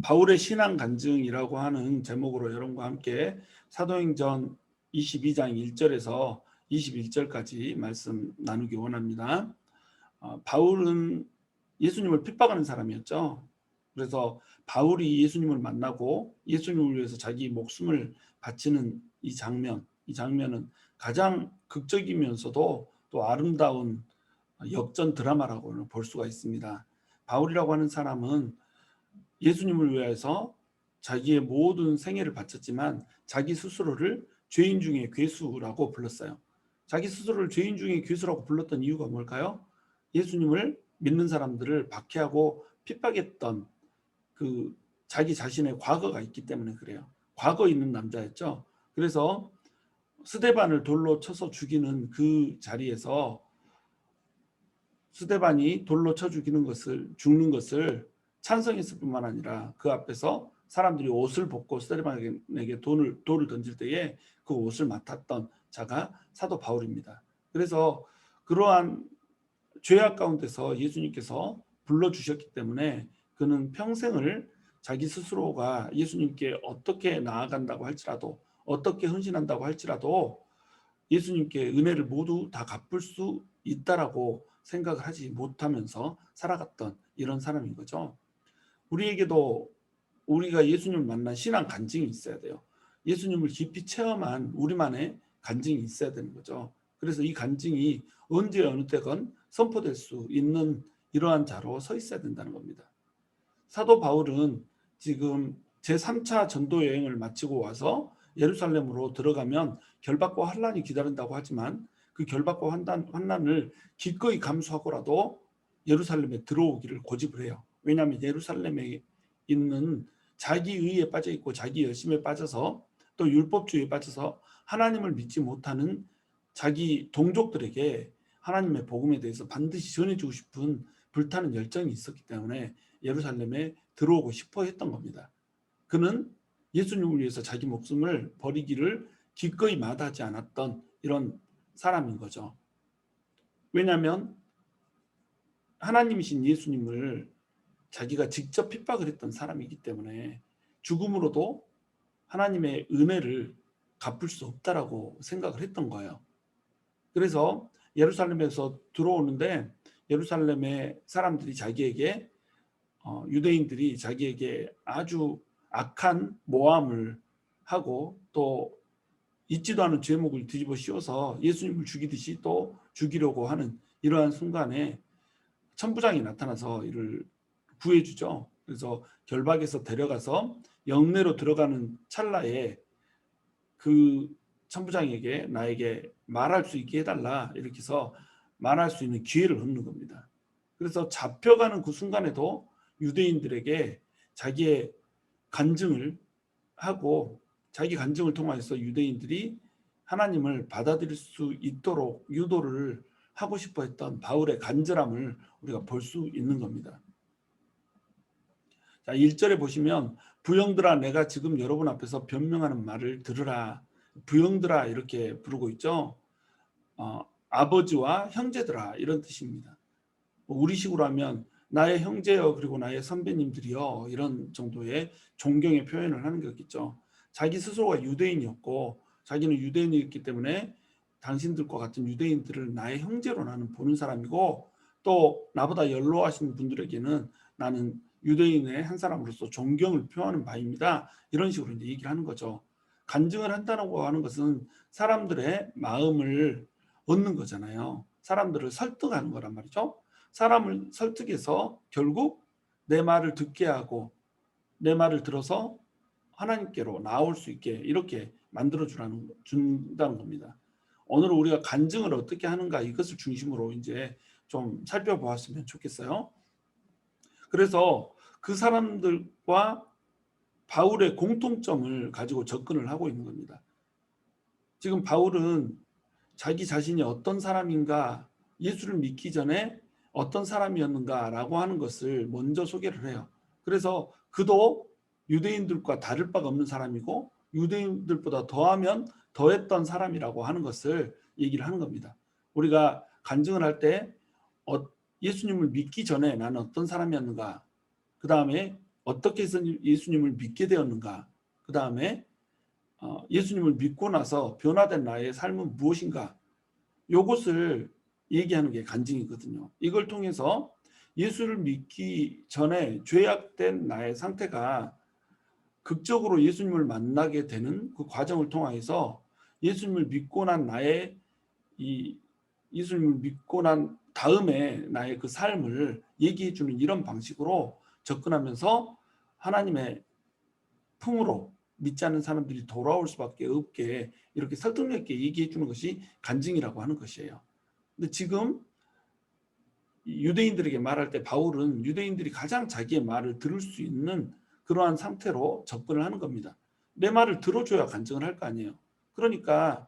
바울의 신앙 간증이라고 하는 제목으로 여러분과 함께 사도행전 22장 1절에서 21절까지 말씀 나누기 원합니다. 바울은 예수님을 핍박하는 사람이었죠. 그래서 바울이 예수님을 만나고 예수님을 위해서 자기 목숨을 바치는 이 장면은 가장 극적이면서도 또 아름다운 역전 드라마라고는 볼 수가 있습니다. 바울이라고 하는 사람은 예수님을 위해서 자기의 모든 생애를 바쳤지만 자기 스스로를 죄인 중에 괴수라고 불렀어요. 자기 스스로를 죄인 중에 괴수라고 불렀던 이유가 뭘까요? 예수님을 믿는 사람들을 박해하고 핍박했던 그 자기 자신의 과거가 있기 때문에 그래요. 과거 있는 남자였죠. 그래서 스데반을 돌로 쳐서 죽이는 그 자리에서 스데반이 돌로 쳐 죽는 것을 찬성했을 뿐만 아니라 그 앞에서 사람들이 옷을 벗고 스데반에게 돌을 던질 때에 그 옷을 맡았던 자가 사도 바울입니다. 그래서 그러한 죄악 가운데서 예수님께서 불러주셨기 때문에 그는 평생을 자기 스스로가 예수님께 어떻게 나아간다고 할지라도 어떻게 헌신한다고 할지라도 예수님께 은혜를 모두 다 갚을 수 있다라고 생각을 하지 못하면서 살아갔던 이런 사람인 거죠. 우리에게도 우리가 예수님을 만난 신앙 간증이 있어야 돼요. 예수님을 깊이 체험한 우리만의 간증이 있어야 되는 거죠. 그래서 이 간증이 언제 어느 때건 선포될 수 있는 이러한 자로 서 있어야 된다는 겁니다. 사도 바울은 지금 제3차 전도 여행을 마치고 와서 예루살렘으로 들어가면 결박과 환난이 기다린다고 하지만 그 결박과 환난을 기꺼이 감수하고라도 예루살렘에 들어오기를 고집을 해요. 왜냐하면 예루살렘에 있는 자기 의에 빠져 있고 자기 열심에 빠져서 또 율법주의에 빠져서 하나님을 믿지 못하는 자기 동족들에게 하나님의 복음에 대해서 반드시 전해주고 싶은 불타는 열정이 있었기 때문에 예루살렘에 들어오고 싶어 했던 겁니다. 그는 예수님을 위해서 자기 목숨을 버리기를 기꺼이 마다하지 않았던 이런 사람인 거죠. 왜냐하면 하나님이신 예수님을 자기가 직접 핍박을 했던 사람이기 때문에 죽음으로도 하나님의 은혜를 갚을 수 없다라고 생각을 했던 거예요. 그래서 예루살렘에서 들어오는데 예루살렘의 사람들이 자기에게 유대인들이 자기에게 아주 악한 모함을 하고 또 있지도 않은 죄목을 뒤집어 씌워서 예수님을 죽이듯이 또 죽이려고 하는 이러한 순간에 천부장이 나타나서 이를 구해주죠. 그래서 결박에서 데려가서 영내로 들어가는 찰나에 그 천부장에게 나에게 말할 수 있게 해달라 이렇게 해서 말할 수 있는 기회를 얻는 겁니다. 그래서 잡혀가는 그 순간에도 유대인들에게 자기의 간증을 하고 자기 간증을 통해서 유대인들이 하나님을 받아들일 수 있도록 유도를 하고 싶어 했던 바울의 간절함을 우리가 볼 수 있는 겁니다. 자, 1절에 보시면 부형들아 내가 지금 여러분 앞에서 변명하는 말을 들으라. 부형들아 이렇게 부르고 있죠. 아버지와 형제들아 이런 뜻입니다. 우리식으로 하면 나의 형제여 그리고 나의 선배님들이여 이런 정도의 존경의 표현을 하는 거겠죠. 자기 스스로가 유대인이었고 자기는 유대인이었기 때문에 당신들과 같은 유대인들을 나의 형제로 나는 보는 사람이고 또 나보다 연로하신 분들에게는 나는 유대인의 한 사람으로서 존경을 표하는 바입니다. 이런 식으로 이제 얘기를 하는 거죠. 간증을 한다고 하는 것은 사람들의 마음을 얻는 거잖아요. 사람들을 설득하는 거란 말이죠. 사람을 설득해서 결국 내 말을 듣게 하고 내 말을 들어서 하나님께로 나올 수 있게 이렇게 준다는 겁니다. 오늘 우리가 간증을 어떻게 하는가 이것을 중심으로 이제 좀 살펴보았으면 좋겠어요. 그래서 그 사람들과 바울의 공통점을 가지고 접근을 하고 있는 겁니다. 지금 바울은 자기 자신이 어떤 사람인가, 예수를 믿기 전에 어떤 사람이었는가라고 하는 것을 먼저 소개를 해요. 그래서 그도 유대인들과 다를 바가 없는 사람이고 유대인들보다 더하면 더했던 사람이라고 하는 것을 얘기를 하는 겁니다. 우리가 간증을 할 때 예수님을 믿기 전에 나는 어떤 사람이었는가, 그 다음에 어떻게 해서 예수님을 믿게 되었는가? 그 다음에 예수님을 믿고 나서 변화된 나의 삶은 무엇인가? 요것을 얘기하는 게 간증이거든요. 이걸 통해서 예수를 믿기 전에 죄악된 나의 상태가 극적으로 예수님을 만나게 되는 그 과정을 통해서 예수님을 믿고 난 나의 이 예수님을 믿고 난 다음에 나의 그 삶을 얘기해 주는 이런 방식으로 접근하면서 하나님의 품으로 믿지 않는 사람들이 돌아올 수밖에 없게 이렇게 설득력 있게 얘기해 주는 것이 간증이라고 하는 것이에요. 근데 지금 유대인들에게 말할 때 바울은 유대인들이 가장 자기의 말을 들을 수 있는 그러한 상태로 접근을 하는 겁니다. 내 말을 들어줘야 간증을 할 거 아니에요. 그러니까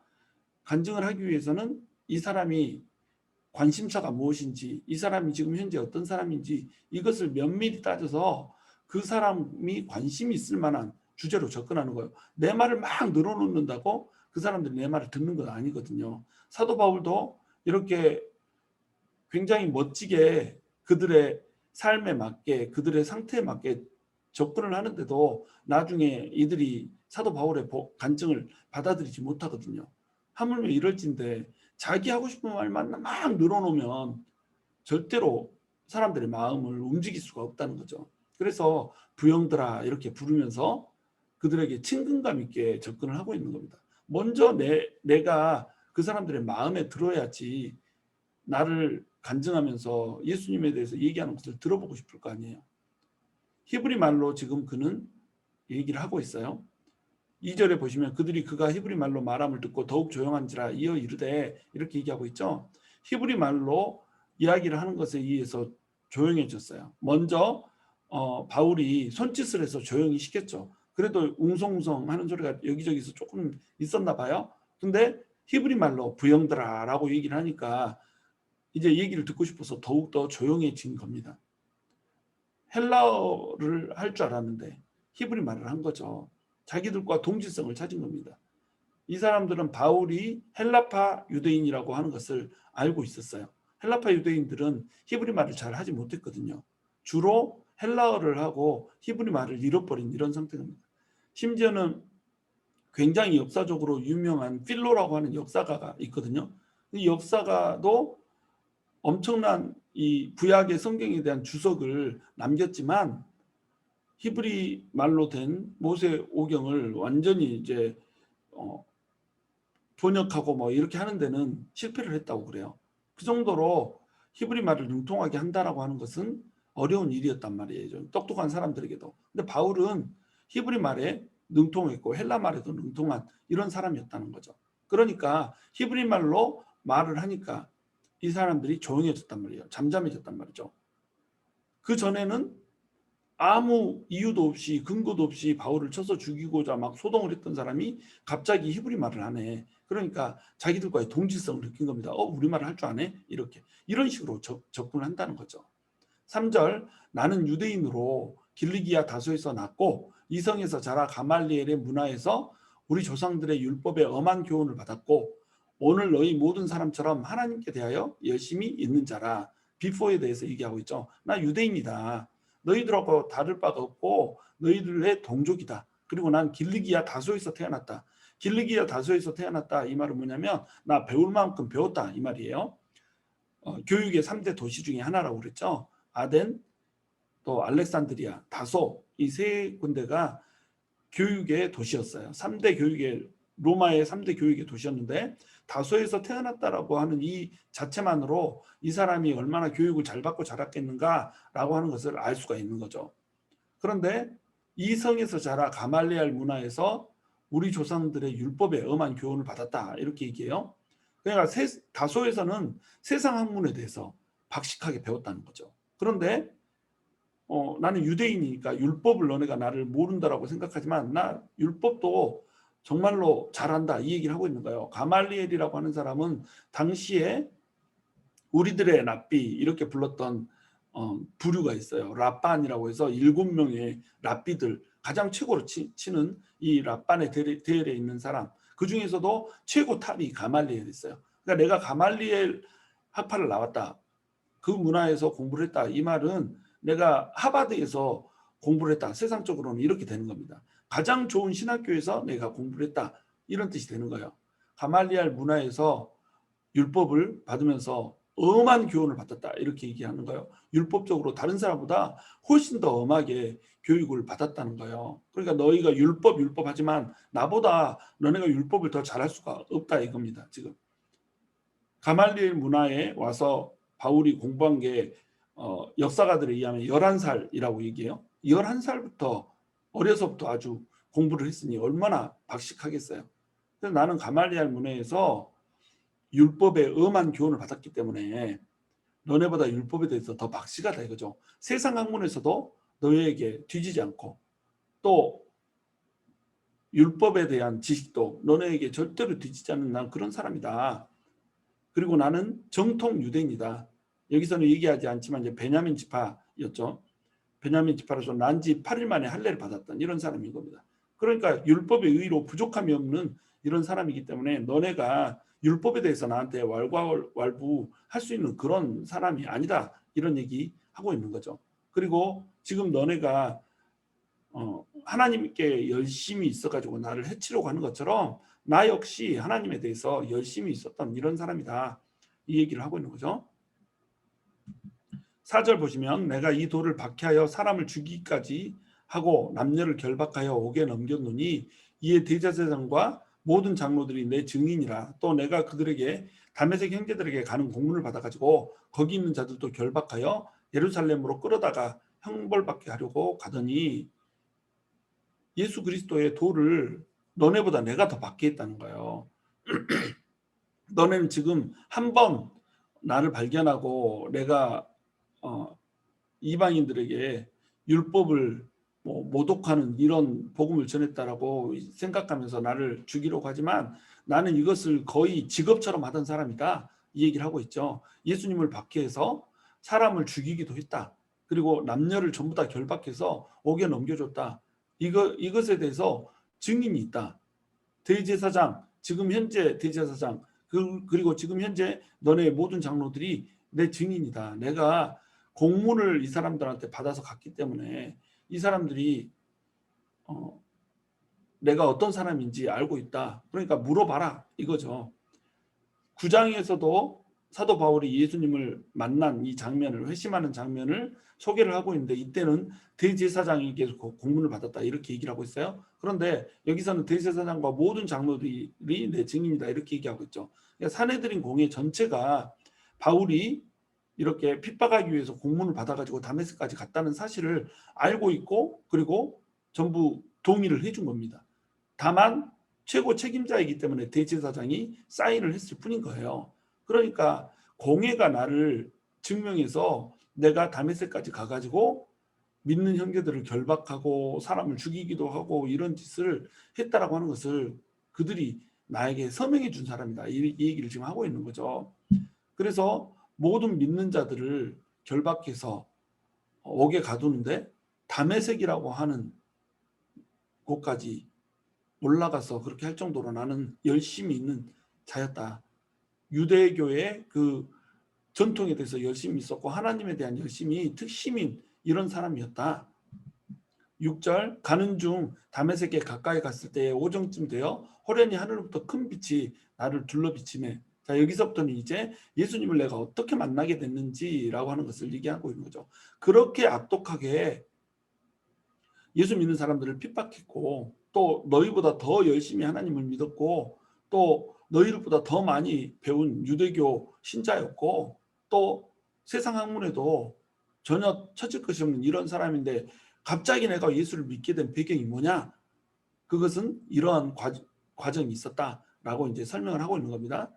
간증을 하기 위해서는 이 사람이 관심사가 무엇인지, 이 사람이 지금 현재 어떤 사람인지 이것을 면밀히 따져서 그 사람이 관심이 있을 만한 주제로 접근하는 거예요. 내 말을 막 늘어놓는다고 그 사람들이 내 말을 듣는 건 아니거든요. 사도 바울도 이렇게 굉장히 멋지게 그들의 삶에 맞게 그들의 상태에 맞게 접근을 하는데도 나중에 이들이 사도 바울의 간증을 받아들이지 못하거든요. 하물며 이럴진데 자기 하고 싶은 말만 막 늘어놓으면 절대로 사람들의 마음을 움직일 수가 없다는 거죠. 그래서 부형들아 이렇게 부르면서 그들에게 친근감 있게 접근을 하고 있는 겁니다. 먼저 내가 그 사람들의 마음에 들어야지 나를 간증하면서 예수님에 대해서 얘기하는 것을 들어보고 싶을 거 아니에요. 히브리 말로 지금 그는 얘기를 하고 있어요. 2절에 보시면 그들이 그가 히브리 말로 말함을 듣고 더욱 조용한지라 이어 이르되 이렇게 얘기하고 있죠. 히브리 말로 이야기를 하는 것에 의해서 조용해졌어요. 먼저 바울이 손짓을 해서 조용히 시켰죠. 그래도 웅성웅성 하는 소리가 여기저기서 조금 있었나 봐요. 근데 히브리 말로 부형들아 라고 얘기를 하니까 이제 얘기를 듣고 싶어서 더욱더 조용해진 겁니다. 헬라어를 할 줄 알았는데 히브리 말을 한 거죠. 자기들과 동질성을 찾은 겁니다. 이 사람들은 바울이 헬라파 유대인이라고 하는 것을 알고 있었어요. 헬라파 유대인들은 히브리 말을 잘 하지 못했거든요. 주로 헬라어를 하고 히브리 말을 잃어버린 이런 상태입니다. 심지어는 굉장히 역사적으로 유명한 필로라고 하는 역사가가 있거든요. 이 역사가도 엄청난 이 구약의 성경에 대한 주석을 남겼지만 히브리 말로 된 모세오경을 완전히 이제 번역하고 뭐 이렇게 하는 데는 실패를 했다고 그래요. 그 정도로 히브리 말을 능통하게 한다라고 하는 것은 어려운 일이었단 말이에요. 좀 똑똑한 사람들에게도. 근데 바울은 히브리 말에 능통했고 헬라 말에도 능통한 이런 사람이었다는 거죠. 그러니까 히브리 말로 말을 하니까 이 사람들이 조용해졌단 말이에요. 잠잠해졌단 말이죠. 그 전에는 아무 이유도 없이 근거도 없이 바울을 쳐서 죽이고자 막 소동을 했던 사람이 갑자기 히브리 말을 하네. 그러니까 자기들과의 동질성을 느낀 겁니다. 우리말을 할 줄 아네? 이렇게. 이런 식으로 접근을 한다는 거죠. 3절 나는 유대인으로 길리기아 다소에서 났고 이성에서 자라 가말리엘의 문화에서 우리 조상들의 율법에 엄한 교훈을 받았고 오늘 너희 모든 사람처럼 하나님께 대하여 열심히 있는 자라. 비포에 대해서 얘기하고 있죠. 나 유대인이다. 너희들하고 다를 바가 없고 너희들의 동족이다. 그리고 난 길리기아 다소에서 태어났다. 길리기아 다소에서 태어났다. 이 말은 뭐냐면 나 배울 만큼 배웠다. 이 말이에요. 교육의 3대 도시 중에 하나라고 그랬죠. 아덴, 또 알렉산드리아, 다소 이 세 군데가 교육의 도시였어요. 3대 교육의 로마의 3대 교육의 도시였는데 다소에서 태어났다라고 하는 이 자체만으로 이 사람이 얼마나 교육을 잘 받고 자랐겠는가라고 하는 것을 알 수가 있는 거죠. 그런데 이 성에서 자라 가말리알 문화에서 우리 조상들의 율법에 엄한 교훈을 받았다 이렇게 얘기해요. 그러니까 다소에서는 세상 학문에 대해서 박식하게 배웠다는 거죠. 그런데 나는 유대인이니까 율법을 너네가 나를 모른다라고 생각하지만 나 율법도 정말로 잘한다 이 얘기를 하고 있는 거예요. 가말리엘이라고 하는 사람은 당시에 우리들의 랍비 이렇게 불렀던 부류가 있어요. 랍반이라고 해서 7명의 랍비들 가장 최고로 치는 이 랍반의 대열에 있는 사람 그 중에서도 최고 탑이 가말리엘이 있어요. 그러니까 내가 가말리엘 학파를 나왔다. 그 문화에서 공부를 했다. 이 말은 내가 하버드에서 공부를 했다. 세상적으로는 이렇게 되는 겁니다. 가장 좋은 신학교에서 내가 공부를 했다. 이런 뜻이 되는 거예요. 가말리알 문화에서 율법을 받으면서 엄한 교훈을 받았다. 이렇게 얘기하는 거예요. 율법적으로 다른 사람보다 훨씬 더 엄하게 교육을 받았다는 거예요. 그러니까 너희가 율법 하지만 나보다 너네가 율법을 더 잘할 수가 없다 이겁니다. 지금 가말리엘 문화에 와서 바울이 공부한 게 역사가들에 의하면 11살이라고 얘기해요. 11살부터 어려서부터 아주 공부를 했으니 얼마나 박식하겠어요. 그래서 나는 가말리엘 문화에서 율법에 엄한 교훈을 받았기 때문에 너네보다 율법에 대해서 더 박식하다 이거죠. 세상 학문에서도 너희에게 뒤지지 않고 또 율법에 대한 지식도 너네에게 절대로 뒤지지 않는 난 그런 사람이다. 그리고 나는 정통 유대인이다. 여기서는 얘기하지 않지만 이제 베냐민 지파였죠. 베냐민 지파로서 난지 8일 만에 할례를 받았던 이런 사람인 겁니다. 그러니까 율법의 의로 부족함이 없는 이런 사람이기 때문에 너네가 율법에 대해서 나한테 왈가왈부할 수 있는 그런 사람이 아니다. 이런 얘기 하고 있는 거죠. 그리고 지금 너네가 하나님께 열심히 있어가지고 나를 해치려고 하는 것처럼 나 역시 하나님에 대해서 열심히 있었던 이런 사람이다. 이 얘기를 하고 있는 거죠. 4절 보시면 내가 이 돌을 박해하여 사람을 죽이기까지 하고 남녀를 결박하여 옥에 넘겼노니 이에 대제사장과 모든 장로들이 내 증인이라. 또 내가 그들에게 다메섹 형제들에게 가는 공문을 받아가지고 거기 있는 자들도 결박하여 예루살렘으로 끌어다가 형벌받게 하려고 가더니 예수 그리스도의 도를 너네보다 내가 더 박해했다는 거예요. 너네는 지금 한 번 나를 발견하고 내가 이방인들에게 율법을 모독하는 이런 복음을 전했다라고 생각하면서 나를 죽이려고 하지만 나는 이것을 거의 직업처럼 하던 사람이다. 이 얘기를 하고 있죠. 예수님을 박해해서 사람을 죽이기도 했다. 그리고 남녀를 전부 다 결박해서 옥에 넘겨줬다. 이것에 대해서 증인이 있다. 대제사장, 지금 현재 대제사장, 그리고 지금 현재 너네 모든 장로들이 내 증인이다. 내가 공문을 이 사람들한테 받아서 갔기 때문에 이 사람들이 내가 어떤 사람인지 알고 있다. 그러니까 물어봐라 이거죠. 9장에서도 사도 바울이 예수님을 만난 이 장면을 회심하는 장면을 소개를 하고 있는데 이때는 대제사장에게 공문을 받았다 이렇게 얘기를 하고 있어요. 그런데 여기서는 대제사장과 모든 장로들이 내 증인이다 이렇게 얘기하고 있죠. 그러니까 산헤드린 공회 전체가 바울이 이렇게 핍박하기 위해서 공문을 받아가지고 다메섹까지 갔다는 사실을 알고 있고 그리고 전부 동의를 해준 겁니다. 다만 최고 책임자이기 때문에 대제사장이 사인을 했을 뿐인 거예요. 그러니까 공회가 나를 증명해서 내가 다메섹까지 가가지고 믿는 형제들을 결박하고 사람을 죽이기도 하고 이런 짓을 했다라고 하는 것을 그들이 나에게 서명해 준 사람이다. 이 얘기를 지금 하고 있는 거죠. 그래서 모든 믿는 자들을 결박해서 옥에 가두는데 다메섹이라고 하는 곳까지 올라가서 그렇게 할 정도로 나는 열심히 있는 자였다. 유대교의 그 전통에 대해서 열심히 있었고 하나님에 대한 열심이 특심인 이런 사람이었다. 6절 가는 중 다메섹에 가까이 갔을 때에 오정쯤 되어 호련히 하늘로부터 큰 빛이 나를 둘러비치매. 자, 여기서부터는 이제 예수님을 내가 어떻게 만나게 됐는지라고 하는 것을 얘기하고 있는 거죠. 그렇게 악독하게 예수 믿는 사람들을 핍박했고 또 너희보다 더 열심히 하나님을 믿었고 또 너희들보다 더 많이 배운 유대교 신자였고 또 세상 학문에도 전혀 처질 것이 없는 이런 사람인데 갑자기 내가 예수를 믿게 된 배경이 뭐냐? 그것은 이러한 과정이 있었다라고 이제 설명을 하고 있는 겁니다.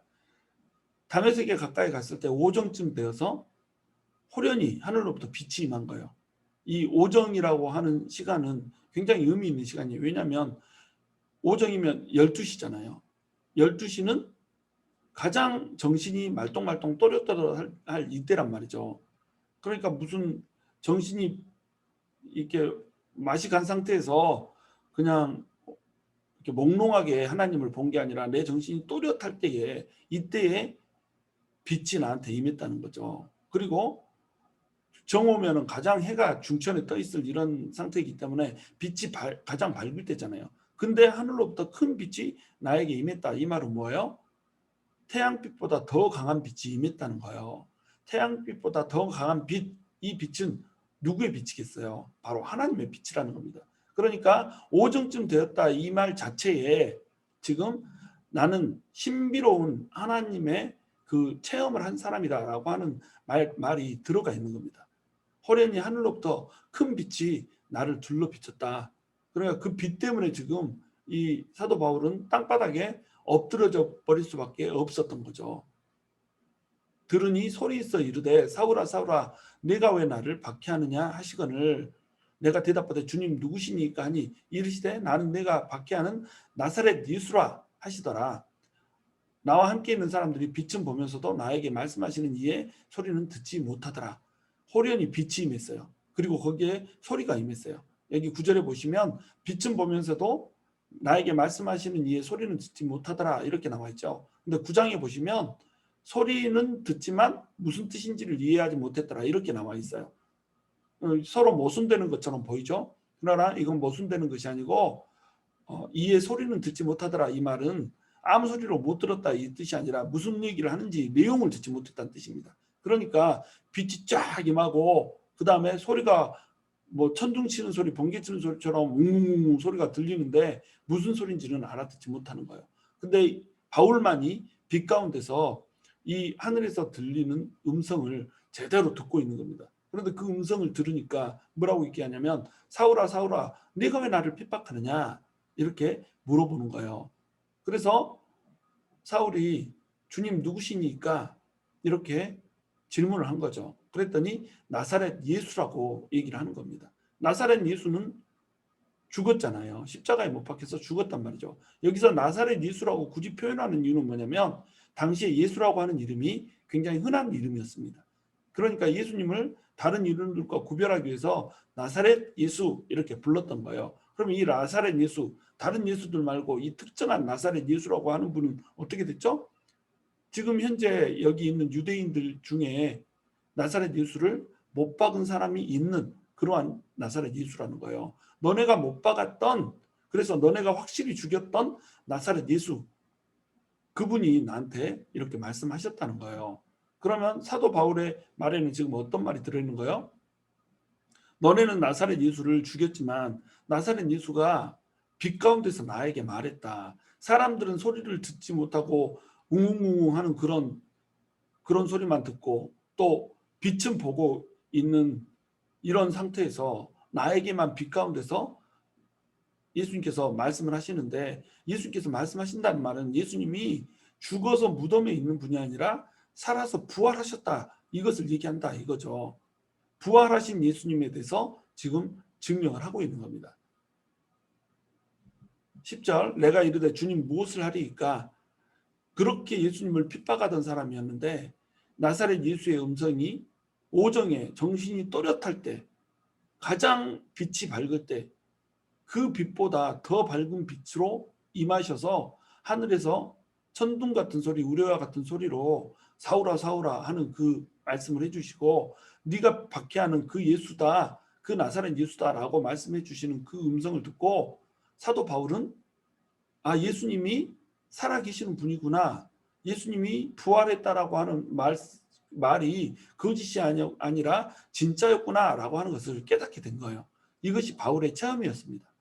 다메섹에 가까이 갔을 때 오정쯤 되어서 호련히 하늘로부터 빛이 임한 거예요. 이 오정이라고 하는 시간은 굉장히 의미 있는 시간이에요. 왜냐하면 오정이면 12시잖아요. 12시는 가장 정신이 말똥말똥 또렷또렷할 이때란 말이죠. 그러니까 무슨 정신이 이렇게 맛이 간 상태에서 그냥 이렇게 몽롱하게 하나님을 본 게 아니라 내 정신이 또렷할 때에 이때에 빛이 나한테 임했다는 거죠. 그리고 정오면은 가장 해가 중천에 떠 있을 이런 상태이기 때문에 빛이 가장 밝을 때잖아요. 근데 하늘로부터 큰 빛이 나에게 임했다. 이 말은 뭐예요? 태양빛보다 더 강한 빛이 임했다는 거예요. 태양빛보다 더 강한 빛, 이 빛은 누구의 빛이겠어요? 바로 하나님의 빛이라는 겁니다. 그러니까 오정쯤 되었다 이 말 자체에 지금 나는 신비로운 하나님의 그 체험을 한 사람이다라고 하는 말이 들어가 있는 겁니다. 호련히 하늘로부터 큰 빛이 나를 둘러 비쳤다. 그러니까 그 빛 때문에 지금 이 사도 바울은 땅바닥에 엎드러져 버릴 수밖에 없었던 거죠. 들으니 소리 있어 이르되 사울아 사울아 내가 왜 나를 박해하느냐 하시거늘 내가 대답하되 주님 누구시니까 하니 이르시되 나는 내가 박해하는 나사렛 예수라 하시더라. 나와 함께 있는 사람들이 빛은 보면서도 나에게 말씀하시는 이의 소리는 듣지 못하더라. 호련히 빛이 임했어요. 그리고 거기에 소리가 임했어요. 여기 9절에 보시면 빛은 보면서도 나에게 말씀하시는 이의 소리는 듣지 못하더라 이렇게 나와 있죠. 근데 9장에 보시면 소리는 듣지만 무슨 뜻인지를 이해하지 못했더라 이렇게 나와 있어요. 서로 모순되는 것처럼 보이죠. 그러나 이건 모순되는 것이 아니고 이의 소리는 듣지 못하더라 이 말은 아무 소리로 못 들었다 이 뜻이 아니라 무슨 얘기를 하는지 내용을 듣지 못했다는 뜻입니다. 그러니까 빛이 쫙 임하고 그 다음에 소리가 뭐 천둥 치는 소리, 번개 치는 소리처럼 웅웅웅 소리가 들리는데 무슨 소리인지는 알아듣지 못하는 거예요. 근데 바울만이 빛 가운데서 이 하늘에서 들리는 음성을 제대로 듣고 있는 겁니다. 그런데 그 음성을 들으니까 뭐라고 얘기하냐면 사울아 사울아 네가 왜 나를 핍박하느냐 이렇게 물어보는 거예요. 그래서 사울이 주님 누구시니까 이렇게 질문을 한 거죠. 그랬더니 나사렛 예수라고 얘기를 하는 겁니다. 나사렛 예수는 죽었잖아요. 십자가에 못 박혀서 죽었단 말이죠. 여기서 나사렛 예수라고 굳이 표현하는 이유는 뭐냐면 당시에 예수라고 하는 이름이 굉장히 흔한 이름이었습니다. 그러니까 예수님을 다른 이름들과 구별하기 위해서 나사렛 예수 이렇게 불렀던 거예요. 그럼 이 나사렛 예수, 다른 예수들 말고 이 특정한 나사렛 예수라고 하는 분은 어떻게 됐죠? 지금 현재 여기 있는 유대인들 중에 나사렛 예수를 못 박은 사람이 있는 그러한 나사렛 예수라는 거예요. 너네가 못 박았던, 그래서 너네가 확실히 죽였던 나사렛 예수, 그분이 나한테 이렇게 말씀하셨다는 거예요. 그러면 사도 바울의 말에는 지금 어떤 말이 들어있는 거예요? 너네는 나사렛 예수를 죽였지만 나사렛 예수가 빛 가운데서 나에게 말했다. 사람들은 소리를 듣지 못하고 웅웅웅 하는 그런 소리만 듣고 또 빛은 보고 있는 이런 상태에서 나에게만 빛 가운데서 예수님께서 말씀을 하시는데, 예수님께서 말씀하신다는 말은 예수님이 죽어서 무덤에 있는 분이 아니라 살아서 부활하셨다 이것을 얘기한다 이거죠. 부활하신 예수님에 대해서 지금 증명을 하고 있는 겁니다. 10절 내가 이르되 주님 무엇을 하리이까. 그렇게 예수님을 핍박하던 사람이었는데 나사렛 예수의 음성이 오정에 정신이 또렷할 때, 가장 빛이 밝을 때 그 빛보다 더 밝은 빛으로 임하셔서 하늘에서 천둥 같은 소리, 우레와 같은 소리로 사울아 사울아 하는 그 말씀을 해주시고 네가 박해하는 그 예수다, 그 나사렛 예수다라고 말씀해 주시는 그 음성을 듣고 사도 바울은 아, 예수님이 살아계시는 분이구나, 예수님이 부활했다라고 하는 말이 거짓이 아니라 진짜였구나라고 하는 것을 깨닫게 된 거예요. 이것이 바울의 체험이었습니다.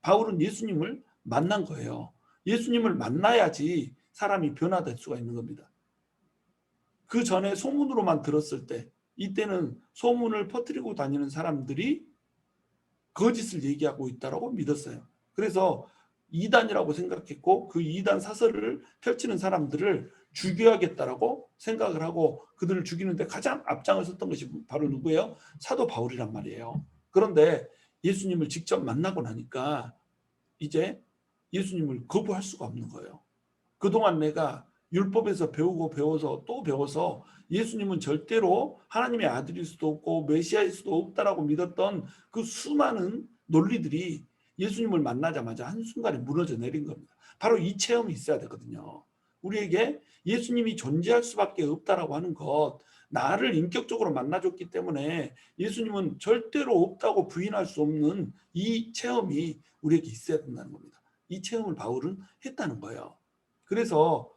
바울은 예수님을 만난 거예요. 예수님을 만나야지 사람이 변화될 수가 있는 겁니다. 그 전에 소문으로만 들었을 때, 이때는 소문을 퍼뜨리고 다니는 사람들이 거짓을 얘기하고 있다고 믿었어요. 그래서 이단이라고 생각했고 그 이단 사설을 펼치는 사람들을 죽여야겠다라고 생각을 하고 그들을 죽이는데 가장 앞장을 섰던 것이 바로 누구예요? 사도 바울이란 말이에요. 그런데 예수님을 직접 만나고 나니까 이제 예수님을 거부할 수가 없는 거예요. 그동안 내가 율법에서 배우고 배워서 또 배워서 예수님은 절대로 하나님의 아들일 수도 없고 메시아일 수도 없다라고 믿었던 그 수많은 논리들이 예수님을 만나자마자 한순간에 무너져 내린 겁니다. 바로 이 체험이 있어야 되거든요. 우리에게 예수님이 존재할 수밖에 없다라고 하는 것, 나를 인격적으로 만나줬기 때문에 예수님은 절대로 없다고 부인할 수 없는 이 체험이 우리에게 있어야 된다는 겁니다. 이 체험을 바울은 했다는 거예요. 그래서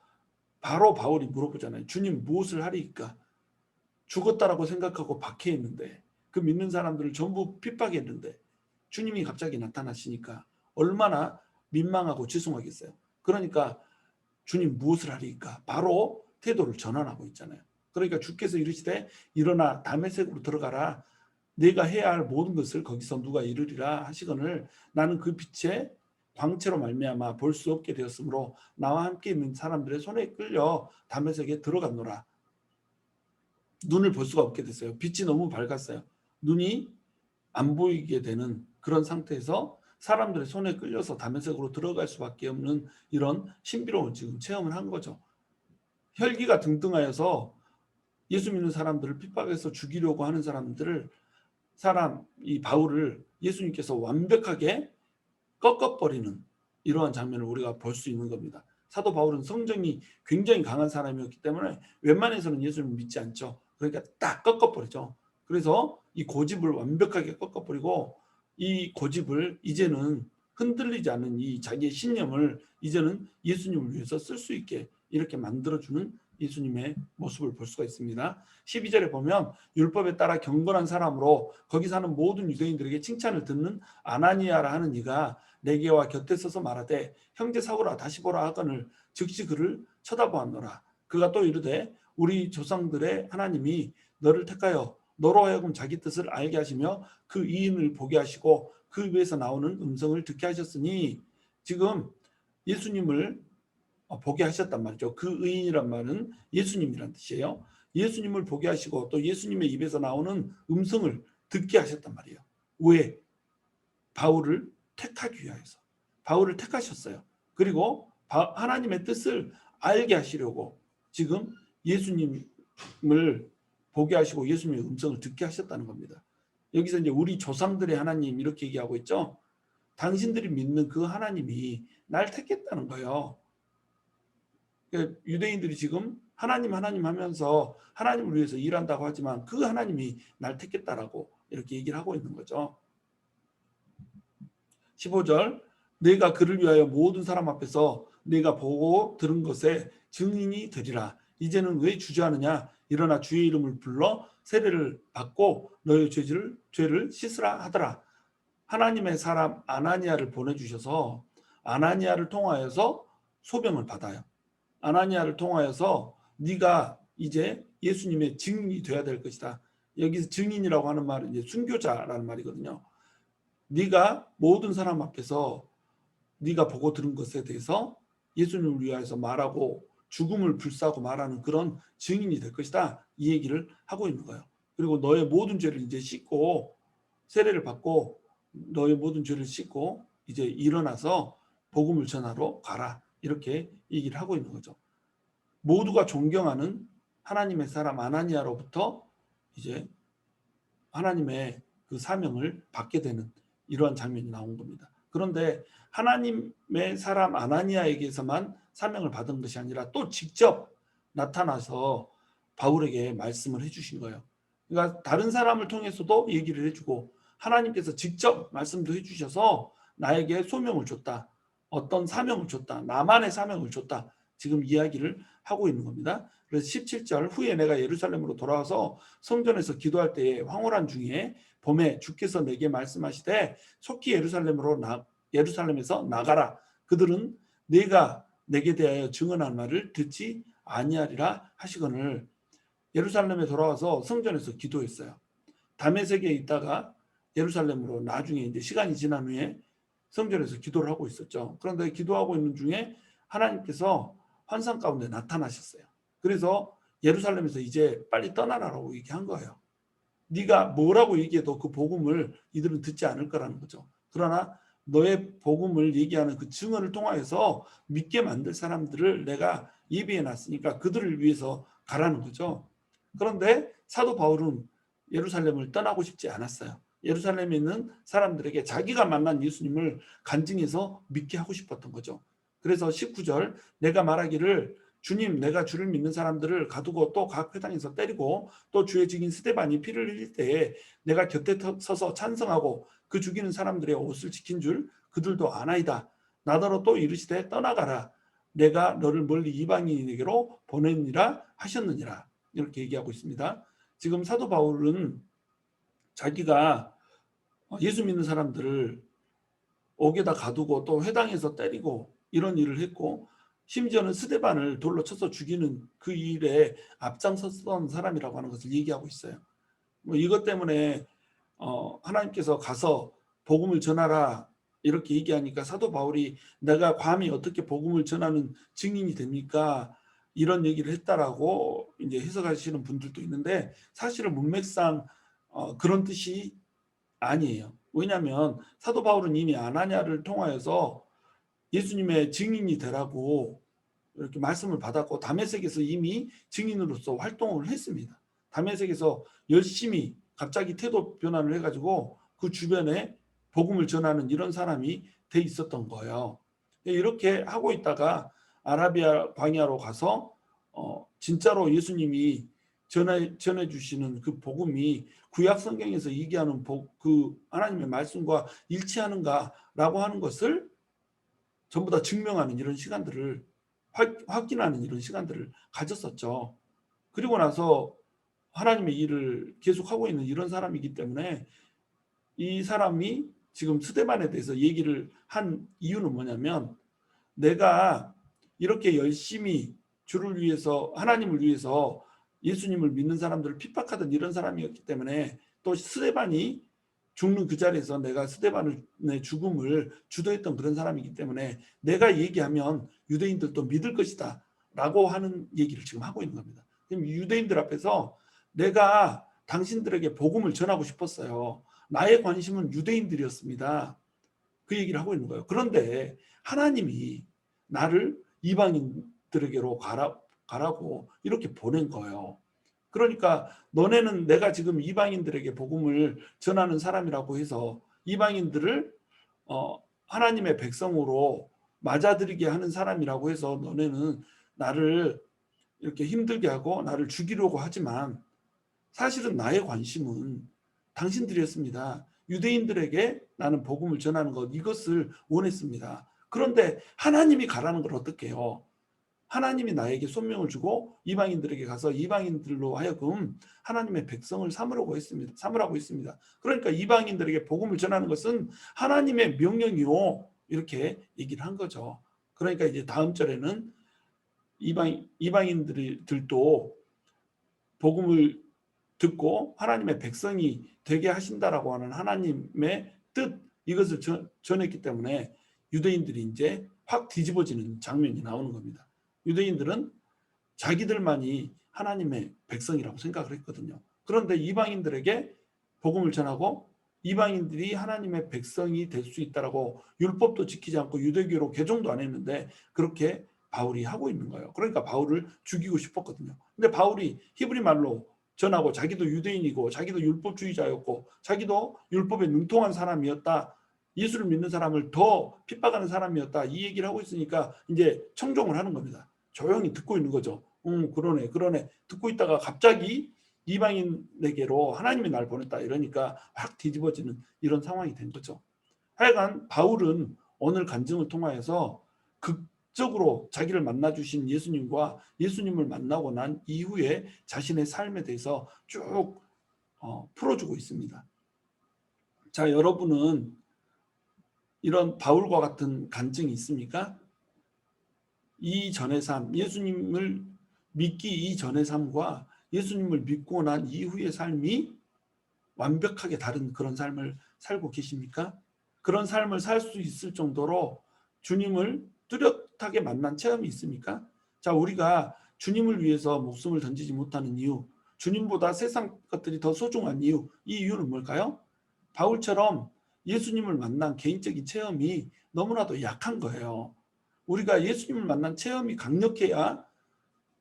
바로 바울이 물어보잖아요. 주님 무엇을 하리이까? 죽었다라고 생각하고 박해 있는데, 그 믿는 사람들을 전부 핍박했는데 주님이 갑자기 나타나시니까 얼마나 민망하고 죄송하겠어요. 그러니까 주님 무엇을 하리이까? 바로 태도를 전환하고 있잖아요. 그러니까 주께서 이르시되 일어나 다메섹으로 들어가라. 내가 해야 할 모든 것을 거기서 누가 이루리라 하시거늘 나는 그 빛의 광채로 말미암아 볼 수 없게 되었으므로 나와 함께 있는 사람들의 손에 끌려 다메섹에 들어갔노라. 눈을 볼 수가 없게 됐어요. 빛이 너무 밝았어요. 눈이 안 보이게 되는 그런 상태에서 사람들의 손에 끌려서 다메섹으로 들어갈 수밖에 없는 이런 신비로운 지금 체험을 한 거죠. 혈기가 등등하여서 예수 믿는 사람들을 핍박해서 죽이려고 하는 이 바울을 예수님께서 완벽하게 꺾어버리는 이러한 장면을 우리가 볼 수 있는 겁니다. 사도 바울은 성정이 굉장히 강한 사람이었기 때문에 웬만해서는 예수님을 믿지 않죠. 그러니까 딱 꺾어버리죠. 그래서 이 고집을 완벽하게 꺾어버리고 이 고집을 이제는 흔들리지 않는 이 자기의 신념을 이제는 예수님을 위해서 쓸 수 있게 이렇게 만들어주는 예수님의 모습을 볼 수가 있습니다. 12절에 보면 율법에 따라 경건한 사람으로 거기 사는 모든 유대인들에게 칭찬을 듣는 아나니아라 하는 이가 내게와 곁에 서서 말하되 형제 사울아 다시 보라 하거늘 즉시 그를 쳐다보았노라. 그가 또 이르되 우리 조상들의 하나님이 너를 택하여 너로 하여금 자기 뜻을 알게 하시며 그 이인을 보게 하시고 그 위에서 나오는 음성을 듣게 하셨으니, 지금 예수님을 보게 하셨단 말이죠. 그 의인이란 말은 예수님이란 뜻이에요. 예수님을 보게 하시고 또 예수님의 입에서 나오는 음성을 듣게 하셨단 말이에요. 왜? 바울을 택하기 위하여서. 바울을 택하셨어요. 그리고 하나님의 뜻을 알게 하시려고 지금 예수님을 보게 하시고 예수님의 음성을 듣게 하셨다는 겁니다. 여기서 이제 우리 조상들의 하나님 이렇게 얘기하고 있죠. 당신들이 믿는 그 하나님이 날 택했다는 거예요. 유대인들이 지금 하나님 하면서 하나님을 위해서 일한다고 하지만 그 하나님이 날 택했다라고 이렇게 얘기를 하고 있는 거죠. 15절 내가 그를 위하여 모든 사람 앞에서 내가 보고 들은 것에 증인이 되리라. 이제는 왜 주저하느냐? 일어나 주의 이름을 불러 세례를 받고 너의 죄를 씻으라 하더라. 하나님의 사람 아나니아를 보내주셔서 아나니아를 통하여서 소명을 받아요. 아나니아를 통하여서 네가 이제 예수님의 증인이 돼야 될 것이다. 여기서 증인이라고 하는 말은 이제 순교자라는 말이거든요. 네가 모든 사람 앞에서 네가 보고 들은 것에 대해서 예수님을 위하여서 말하고 죽음을 불사하고 말하는 그런 증인이 될 것이다. 이 얘기를 하고 있는 거예요. 그리고 너의 모든 죄를 이제 씻고 세례를 받고 너의 모든 죄를 씻고 이제 일어나서 복음을 전하러 가라. 이렇게 얘기를 하고 있는 거죠. 모두가 존경하는 하나님의 사람 아나니아로부터 이제 하나님의 그 사명을 받게 되는 이러한 장면이 나온 겁니다. 그런데 하나님의 사람 아나니아에게서만 사명을 받은 것이 아니라 또 직접 나타나서 바울에게 말씀을 해주신 거예요. 그러니까 다른 사람을 통해서도 얘기를 해주고 하나님께서 직접 말씀도 해주셔서 나에게 소명을 줬다. 어떤 사명을 줬다. 나만의 사명을 줬다. 지금 이야기를 하고 있는 겁니다. 그래서 17절 후에 내가 예루살렘으로 돌아와서 성전에서 기도할 때에 황홀한 중에 봄에 주께서 내게 말씀하시되 속히 예루살렘에서 나가라. 그들은 내가 내게 대하여 증언한 말을 듣지 아니하리라 하시거늘. 예루살렘에 돌아와서 성전에서 기도했어요. 다메섹에 있다가 예루살렘으로 나중에 이제 시간이 지난 후에 성전에서 기도를 하고 있었죠. 그런데 기도하고 있는 중에 하나님께서 환상 가운데 나타나셨어요. 그래서 예루살렘에서 이제 빨리 떠나라고 얘기한 거예요. 네가 뭐라고 얘기해도 그 복음을 이들은 듣지 않을 거라는 거죠. 그러나 너의 복음을 얘기하는 그 증언을 통하여서 믿게 만들 사람들을 내가 예비해 놨으니까 그들을 위해서 가라는 거죠. 그런데 사도 바울은 예루살렘을 떠나고 싶지 않았어요. 예루살렘에 있는 사람들에게 자기가 만난 예수님을 간증해서 믿게 하고 싶었던 거죠. 그래서 19절 내가 말하기를 주님, 내가 주를 믿는 사람들을 가두고 또 각 회당에서 때리고 또 주의 증인 스데반이 피를 흘릴 때에 내가 곁에 서서 찬성하고 그 죽이는 사람들의 옷을 지킨 줄 그들도 아나이다. 나더러 또 이르시되 떠나가라. 내가 너를 멀리 이방인에게로 보내니라 하셨느니라. 이렇게 얘기하고 있습니다. 지금 사도 바울은 자기가 예수 믿는 사람들을 옥에다 가두고 또 회당에서 때리고 이런 일을 했고, 심지어는 스데반을 돌로 쳐서 죽이는 그 일에 앞장섰던 사람이라고 하는 것을 얘기하고 있어요. 뭐 이것 때문에 하나님께서 가서 복음을 전하라 이렇게 얘기하니까 사도 바울이 내가 감히 어떻게 복음을 전하는 증인이 됩니까? 이런 얘기를 했다라고 이제 해석하시는 분들도 있는데, 사실은 문맥상 그런 뜻이 아니에요. 왜냐하면 사도 바울은 이미 아나니아를 통하여서 예수님의 증인이 되라고 이렇게 말씀을 받았고, 다메섹에서 이미 증인으로서 활동을 했습니다. 다메섹에서 열심히 갑자기 태도 변화를 해가지고 그 주변에 복음을 전하는 이런 사람이 돼 있었던 거예요. 이렇게 하고 있다가 아라비아 광야로 가서 진짜로 예수님이 전해 주시는 그 복음이 구약 성경에서 얘기하는 그 하나님의 말씀과 일치하는가라고 하는 것을 전부 다 증명하는 이런 시간들을 확인하는 이런 시간들을 가졌었죠. 그리고 나서 하나님의 일을 계속하고 있는 이런 사람이기 때문에 이 사람이 지금 스데반에 대해서 얘기를 한 이유는 뭐냐면, 내가 이렇게 열심히 주를 위해서 하나님을 위해서 예수님을 믿는 사람들을 핍박하던 이런 사람이었기 때문에, 또 스데반이 죽는 그 자리에서 내가 스데반의 죽음을 주도했던 그런 사람이기 때문에 내가 얘기하면 유대인들도 믿을 것이다 라고 하는 얘기를 지금 하고 있는 겁니다. 유대인들 앞에서 내가 당신들에게 복음을 전하고 싶었어요. 나의 관심은 유대인들이었습니다. 그 얘기를 하고 있는 거예요. 그런데 하나님이 나를 이방인들에게로 가라고 이렇게 보낸 거예요. 그러니까 너네는 내가 지금 이방인들에게 복음을 전하는 사람이라고 해서 이방인들을 하나님의 백성으로 맞아들이게 하는 사람이라고 해서 너네는 나를 이렇게 힘들게 하고 나를 죽이려고 하지만, 사실은 나의 관심은 당신들이었습니다. 유대인들에게 나는 복음을 전하는 것, 이것을 원했습니다. 그런데 하나님이 가라는 걸 어떻게 해요? 하나님이 나에게 손명을 주고 이방인들에게 가서 이방인들로 하여금 하나님의 백성을 삼으라고 했습니다. 그러니까 이방인들에게 복음을 전하는 것은 하나님의 명령이요, 이렇게 얘기를 한 거죠. 그러니까 이제 다음 절에는 이방인들도 복음을 듣고 하나님의 백성이 되게 하신다라고 하는 하나님의 뜻, 이것을 전했기 때문에 유대인들이 이제 확 뒤집어지는 장면이 나오는 겁니다. 유대인들은 자기들만이 하나님의 백성이라고 생각을 했거든요. 그런데 이방인들에게 복음을 전하고 이방인들이 하나님의 백성이 될 수 있다라고 율법도 지키지 않고 유대교로 개종도 안 했는데 그렇게 바울이 하고 있는 거예요. 그러니까 바울을 죽이고 싶었거든요. 근데 바울이 히브리 말로 전하고 자기도 유대인이고 자기도 율법주의자였고 자기도 율법에 능통한 사람이었다, 예수를 믿는 사람을 더 핍박하는 사람이었다, 이 얘기를 하고 있으니까 이제 청종을 하는 겁니다. 조용히 듣고 있는 거죠. 그러네 듣고 있다가 갑자기 이방인에게로 하나님이 날 보냈다 이러니까 확 뒤집어지는 이런 상황이 된 거죠. 하여간 바울은 오늘 간증을 통하여서 극적으로 자기를 만나주신 예수님과 예수님을 만나고 난 이후에 자신의 삶에 대해서 쭉 풀어주고 있습니다. 자, 여러분은 이런 바울과 같은 간증이 있습니까? 이전의 삶, 예수님을 믿기 이전의 삶과 예수님을 믿고 난 이후의 삶이 완벽하게 다른 그런 삶을 살고 계십니까? 그런 삶을 살 수 있을 정도로 주님을 뚜렷하게 만난 체험이 있습니까? 자, 우리가 주님을 위해서 목숨을 던지지 못하는 이유, 주님보다 세상 것들이 더 소중한 이유, 이 이유는 뭘까요? 바울처럼 예수님을 만난 개인적인 체험이 너무나도 약한 거예요. 우리가 예수님을 만난 체험이 강력해야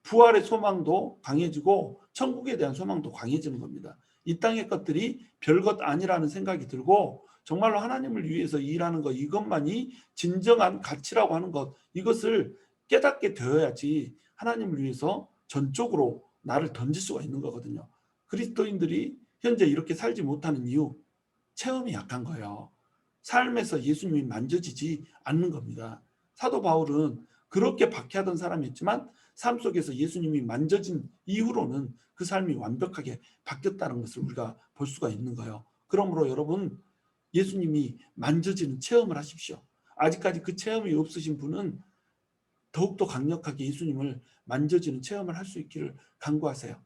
부활의 소망도 강해지고 천국에 대한 소망도 강해지는 겁니다. 이 땅의 것들이 별것 아니라는 생각이 들고 정말로 하나님을 위해서 일하는 것, 이것만이 진정한 가치라고 하는 것, 이것을 깨닫게 되어야지 하나님을 위해서 전적으로 나를 던질 수가 있는 거거든요. 그리스도인들이 현재 이렇게 살지 못하는 이유, 체험이 약한 거예요. 삶에서 예수님이 만져지지 않는 겁니다. 사도 바울은 그렇게 박해하던 사람이었지만 삶 속에서 예수님이 만져진 이후로는 그 삶이 완벽하게 바뀌었다는 것을 우리가 볼 수가 있는 거예요. 그러므로 여러분, 예수님이 만져지는 체험을 하십시오. 아직까지 그 체험이 없으신 분은 더욱더 강력하게 예수님을 만져지는 체험을 할 수 있기를 간구하세요.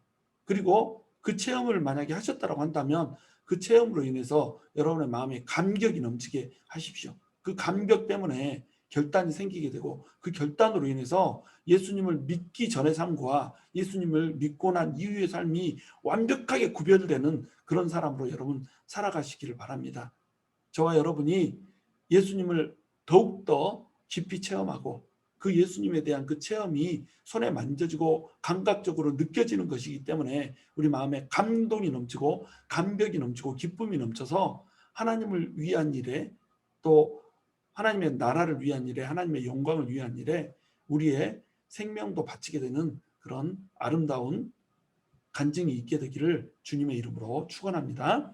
그리고 그 체험을 만약에 하셨다고 한다면 그 체험으로 인해서 여러분의 마음에 감격이 넘치게 하십시오. 그 감격 때문에 결단이 생기게 되고 그 결단으로 인해서 예수님을 믿기 전의 삶과 예수님을 믿고 난 이후의 삶이 완벽하게 구별되는 그런 사람으로 여러분 살아가시기를 바랍니다. 저와 여러분이 예수님을 더욱더 깊이 체험하고 그 예수님에 대한 그 체험이 손에 만져지고 감각적으로 느껴지는 것이기 때문에 우리 마음에 감동이 넘치고 감격이 넘치고 기쁨이 넘쳐서 하나님을 위한 일에, 또 하나님의 나라를 위한 일에, 하나님의 영광을 위한 일에 우리의 생명도 바치게 되는 그런 아름다운 간증이 있게 되기를 주님의 이름으로 축원합니다.